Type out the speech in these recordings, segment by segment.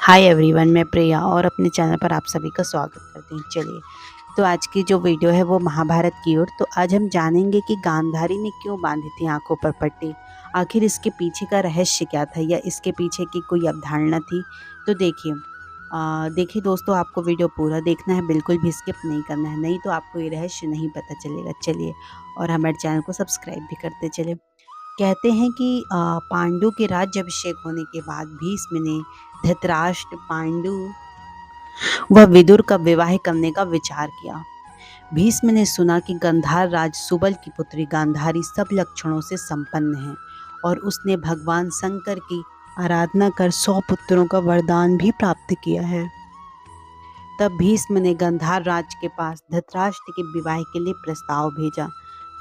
Hi everyone, मैं प्रिया और अपने चैनल पर आप सभी का स्वागत करती हूँ। चलिए, तो आज की जो वीडियो है वो महाभारत की ओर। तो आज हम जानेंगे कि गांधारी ने क्यों बांधी थी आंखों पर पट्टी। आखिर इसके पीछे का रहस्य क्या था या इसके पीछे की कोई अवधारणा थी। तो देखिए दोस्तों, आपको वीडियो पूरा देखना है, बिल्कुल भी स्किप नहीं करना है, नहीं तो आपको ये रहस्य नहीं पता चलेगा। चलिए, और हमारे चैनल को सब्सक्राइब भी करते चले। कहते हैं कि पांडु के राज्याभिषेक होने के बाद भीष्म ने धृतराष्ट्र, पांडु व विदुर का विवाह करने का विचार किया। भीष्म ने सुना कि गंधार राज सुबल की पुत्री गांधारी सब लक्षणों से संपन्न है और उसने भगवान शंकर की आराधना कर 100 पुत्रों का वरदान भी प्राप्त किया है। तब भीष्म ने गंधार राज के पास धृतराष्ट्र के विवाह के लिए प्रस्ताव भेजा,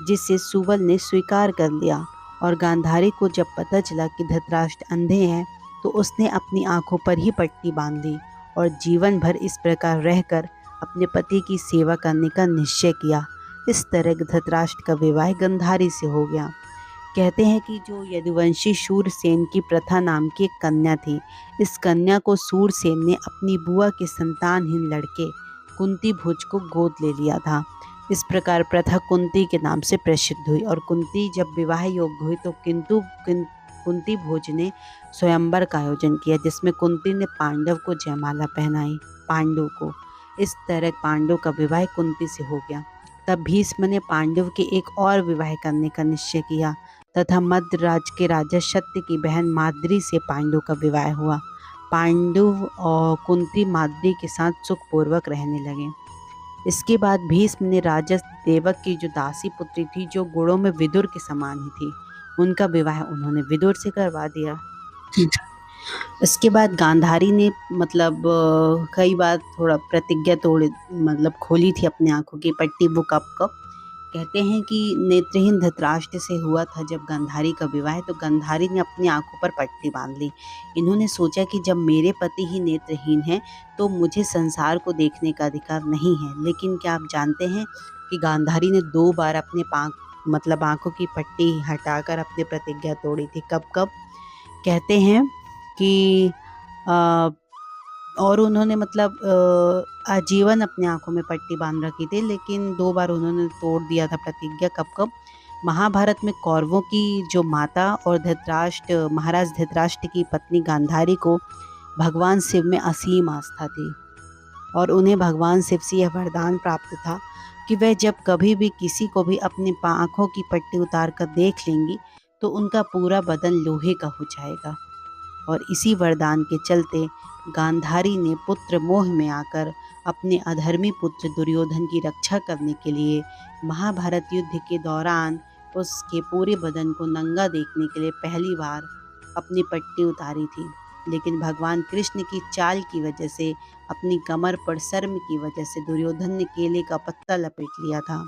जिसे सुबल ने स्वीकार कर लिया। और गांधारी को जब पता चला कि धृतराष्ट्र अंधे हैं, तो उसने अपनी आंखों पर ही पट्टी बांध ली और जीवन भर इस प्रकार रहकर अपने पति की सेवा करने का निश्चय किया। इस तरह धृतराष्ट्र का विवाह गांधारी से हो गया। कहते हैं कि जो यदुवंशी शूरसेन की प्रथा नाम की एक कन्या थी, इस कन्या को शूरसेन ने अपनी बुआ के संतानहीन लड़के कुंती भोज को गोद ले लिया था। इस प्रकार प्रथा कुंती के नाम से प्रसिद्ध हुई और कुंती जब विवाह योग्य हुई तो कुंती भोज ने स्वयंवर का आयोजन किया, जिसमें कुंती ने पांडव को जयमाला पहनाई, पांडु को। इस तरह पांडु का विवाह कुंती से हो गया। तब भीष्म ने पांडव के एक और विवाह करने का निश्चय किया तथा मद्र राज के राजा सत्य की बहन माद्री से पांडु का विवाह हुआ। पांडु और कुंती माद्री के साथ सुखपूर्वक रहने लगे। इसके बाद भीष्म ने राजा देवक की जो दासी पुत्री थी, जो गुणों में विदुर के समान ही थी, उनका विवाह उन्होंने विदुर से करवा दिया। इसके बाद गांधारी ने कई बार थोड़ा प्रतिज्ञा खोली थी अपनी आंखों की पट्टी। वो कब कहते हैं कि नेत्रहीन धृतराष्ट्र से हुआ था जब गांधारी का विवाह, तो गांधारी ने अपनी आंखों पर पट्टी बांध ली। इन्होंने सोचा कि जब मेरे पति ही नेत्रहीन हैं तो मुझे संसार को देखने का अधिकार नहीं है। लेकिन क्या आप जानते हैं कि गांधारी ने 2 बार अपने आंखों की पट्टी हटाकर अपनी प्रतिज्ञा तोड़ी थी। कब कब कहते हैं कि आ, और उन्होंने आजीवन अपनी आंखों में पट्टी बांध रखी थी, लेकिन 2 बार उन्होंने तोड़ दिया था प्रतिज्ञा। कब कब महाभारत में कौरवों की जो माता और महाराज धृतराष्ट्र की पत्नी गांधारी को भगवान शिव में असीम आस्था थी और उन्हें भगवान शिव से यह वरदान प्राप्त था कि वह जब कभी भी किसी को भी अपनी आंखों की पट्टी उतार कर देख लेंगी तो उनका पूरा बदन लोहे का हो जाएगा। और इसी वरदान के चलते गांधारी ने पुत्र मोह में आकर अपने अधर्मी पुत्र दुर्योधन की रक्षा करने के लिए महाभारत युद्ध के दौरान उसके पूरे बदन को नंगा देखने के लिए पहली बार अपनी पट्टी उतारी थी। लेकिन भगवान कृष्ण की चाल की वजह से, अपनी कमर पर शर्म की वजह से दुर्योधन ने केले का पत्ता लपेट लिया था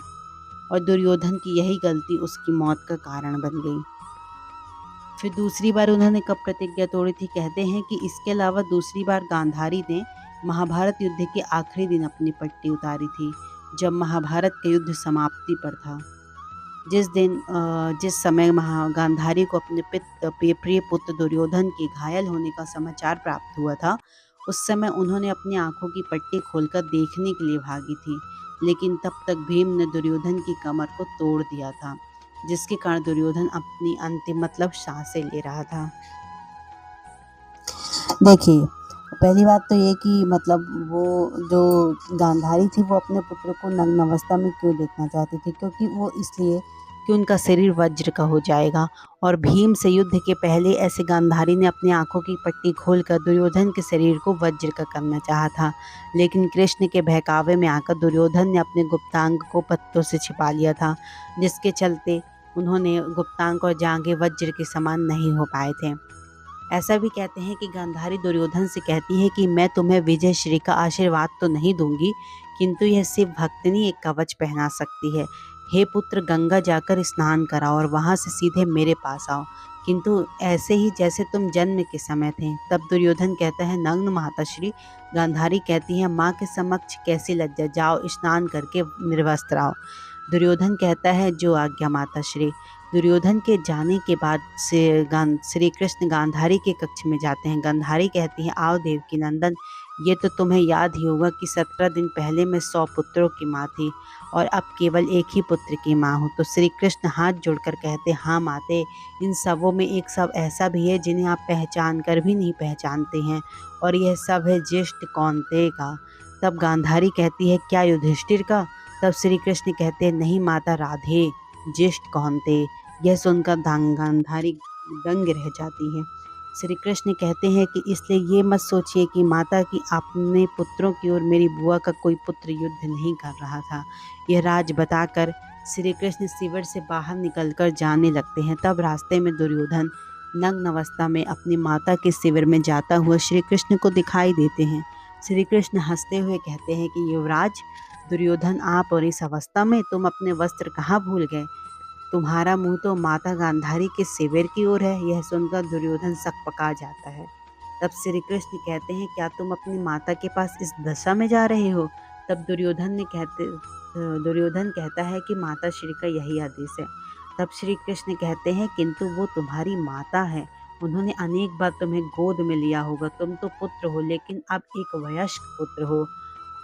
और दुर्योधन की यही गलती उसकी मौत का कारण बन गई। फिर दूसरी बार उन्होंने कब प्रतिज्ञा तोड़ी थी? कहते हैं कि इसके अलावा दूसरी बार गांधारी ने महाभारत युद्ध के आखिरी दिन अपनी पट्टी उतारी थी, जब महाभारत का युद्ध समाप्ति पर था। जिस समय गांधारी को अपने प्रिय पुत्र दुर्योधन के घायल होने का समाचार प्राप्त हुआ था, उस समय उन्होंने अपनी आंखों की पट्टी खोलकर देखने के लिए भागी थी। लेकिन तब तक भीम ने दुर्योधन की कमर को तोड़ दिया था, जिसके कारण दुर्योधन अपनी अंतिम सांसें ले रहा था। देखिए, पहली बात तो ये कि वो जो गांधारी थी वो अपने पुत्र को नग्न अवस्था में क्यों देखना चाहती थी? क्योंकि वो इसलिए कि उनका शरीर वज्र का हो जाएगा। और भीम से युद्ध के पहले ऐसे गांधारी ने अपनी आंखों की पट्टी खोलकर दुर्योधन के शरीर को वज्र का करना चाहा था। लेकिन कृष्ण के बहकावे में आकर दुर्योधन ने अपने गुप्तांग को पत्तों से छिपा लिया था, जिसके चलते उन्होंने गुप्तांग और जांघें वज्र के समान नहीं हो पाए थे। ऐसा भी कहते हैं कि गांधारी दुर्योधन से कहती है कि मैं तुम्हें विजय श्री का आशीर्वाद तो नहीं दूंगी, किंतु यह शिव भक्तनी एक कवच पहना सकती है। हे पुत्र, गंगा जाकर स्नान कराओ और वहां से सीधे मेरे पास आओ, किंतु ऐसे ही जैसे तुम जन्म के समय थे। तब दुर्योधन कहता है, नग्न माताश्री। गांधारी कहती है, माँ के समक्ष कैसी लज्जा, जाओ स्नान करके निर्वस्त्र आओ। दुर्योधन कहता है, जो आज्ञा माताश्री। दुर्योधन के जाने के बाद से श्री कृष्ण गांधारी के कक्ष में जाते हैं। गांधारी कहती है, आओ देवकी नंदन, ये तो तुम्हें याद ही होगा कि 17 दिन पहले मैं 100 पुत्रों की माँ थी और अब केवल एक ही पुत्र की माँ हूँ। तो श्री कृष्ण हाथ जोड़कर कहते, हाँ माते, इन सबों में एक सब ऐसा भी है जिन्हें आप पहचान कर भी नहीं पहचानते हैं, और यह सब है ज्येष्ठ कौन्तेय का। तब गांधारी कहती है, क्या युधिष्ठिर का? तब श्री कृष्ण कहते हैं, नहीं माता राधे, ज्येष्ठ कौन्तेय। यह सुनकर गांधारी दंग रह जाती है। श्री कृष्ण कहते हैं कि इसलिए ये मत सोचिए कि माता की अपने पुत्रों की ओर मेरी बुआ का कोई पुत्र युद्ध नहीं कर रहा था। यह राज बताकर श्री कृष्ण शिविर से बाहर निकलकर जाने लगते हैं। तब रास्ते में दुर्योधन नग्न अवस्था में अपनी माता के शिविर में जाता हुआ श्री कृष्ण को दिखाई देते हैं। श्री कृष्ण हंसते हुए कहते हैं कि युवराज दुर्योधन, आप और इस अवस्था में तुम अपने वस्त्र कहाँ भूल गए? तुम्हारा मुंह तो माता गांधारी के शिविर की ओर है। यह सुनकर दुर्योधन सकपका जाता है। तब श्री कृष्ण कहते हैं, क्या तुम अपनी माता के पास इस दशा में जा रहे हो? तब दुर्योधन कहता है कि माता श्री का यही आदेश है। तब श्री कृष्ण कहते हैं, किंतु वो तुम्हारी माता है, उन्होंने अनेक बार तुम्हें गोद में लिया होगा, तुम तो पुत्र हो, लेकिन अब एक वयस्क पुत्र हो,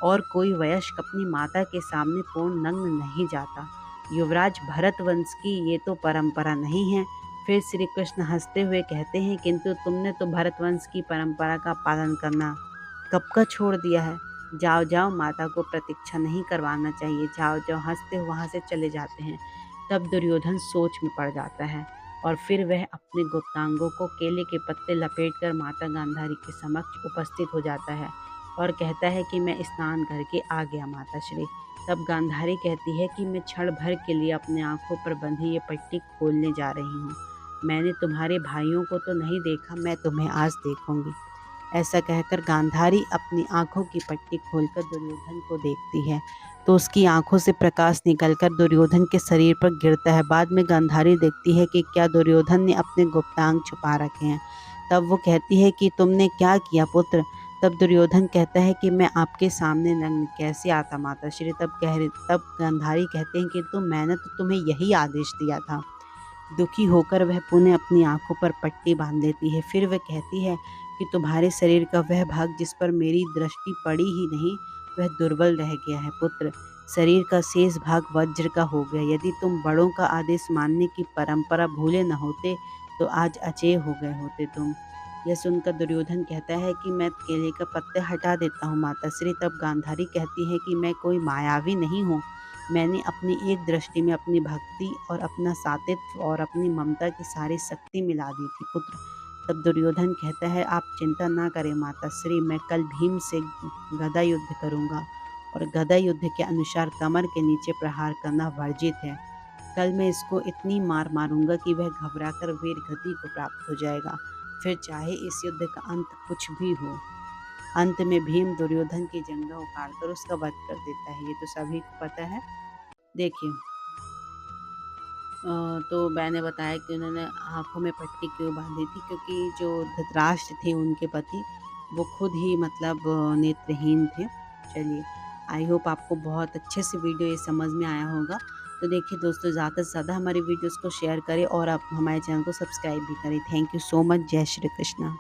और कोई वयस्क अपनी माता के सामने पूर्ण नग्न नहीं जाता। युवराज, भरत वंश की ये तो परंपरा नहीं है। फिर श्री कृष्ण हंसते हुए कहते हैं, किंतु तुमने तो भरत वंश की परंपरा का पालन करना कब का छोड़ दिया है। जाओ जाओ, माता को प्रतीक्षा नहीं करवाना चाहिए, जाओ जाओ। हंसते वहां से चले जाते हैं। तब दुर्योधन सोच में पड़ जाता है और फिर वह अपने गुप्तांगों को केले के पत्ते लपेटकर माता गांधारी के समक्ष उपस्थित हो जाता है और कहता है कि मैं स्नान करके आ गया माता श्री। तब गांधारी कहती है कि मैं क्षण भर के लिए अपने आंखों पर बंधी ये पट्टी खोलने जा रही हूँ। मैंने तुम्हारे भाइयों को तो नहीं देखा, मैं तुम्हें आज देखूंगी। ऐसा कहकर गांधारी अपनी आंखों की पट्टी खोलकर दुर्योधन को देखती है तो उसकी आंखों से प्रकाश निकलकर दुर्योधन के शरीर पर गिरता है। बाद में गांधारी देखती है कि क्या दुर्योधन ने अपने गुप्तांग छुपा रखे हैं। तब वो कहती है कि तुमने क्या किया पुत्र? तब दुर्योधन कहता है कि मैं आपके सामने नग्न कैसे आता माता श्री। तब गांधारी कहते हैं कि मैंने तो तुम्हें यही आदेश दिया था। दुखी होकर वह पुनः अपनी आंखों पर पट्टी बांध लेती है। फिर वह कहती है कि तुम्हारे शरीर का वह भाग जिस पर मेरी दृष्टि पड़ी ही नहीं, वह दुर्बल रह गया है पुत्र। शरीर का शेष भाग वज्र का हो गया। यदि तुम बड़ों का आदेश मानने की परंपरा भूले न होते तो आज अचेय हो गए होते तुम। यह सुनकर दुर्योधन कहता है कि मैं केले का पत्ते हटा देता हूँ माता श्री। तब गांधारी कहती है कि मैं कोई मायावी नहीं हूँ, मैंने अपनी एक दृष्टि में अपनी भक्ति और अपना सातित्व और अपनी ममता की सारी शक्ति मिला दी थी पुत्र। तब दुर्योधन कहता है, आप चिंता ना करें माता श्री, मैं कल भीम से गदा युद्ध करूंगा और गदा युद्ध के अनुसार कमर के नीचे प्रहार करना वर्जित है। कल मैं इसको इतनी मार मारूंगा कि वह घबराकर वीर गति को प्राप्त हो जाएगा, फिर चाहे इस युद्ध का अंत कुछ भी हो। अंत में भीम दुर्योधन की जंघा उखाड़कर उसका वध कर देता है। ये तो सभी को पता है। देखिए, तो मैंने बताया कि उन्होंने आँखों में पट्टी क्यों बांधी थी, क्योंकि जो धृतराष्ट्र थे उनके पति, वो खुद ही मतलब नेत्रहीन थे। चलिए, आई होप आपको बहुत अच्छे से वीडियो ये समझ में आया होगा। तो देखिए दोस्तों, ज़्यादा से ज़्यादा हमारी वीडियोज़ को शेयर करें और आप हमारे चैनल को सब्सक्राइब भी करें। Thank you so much. जय श्री कृष्णा।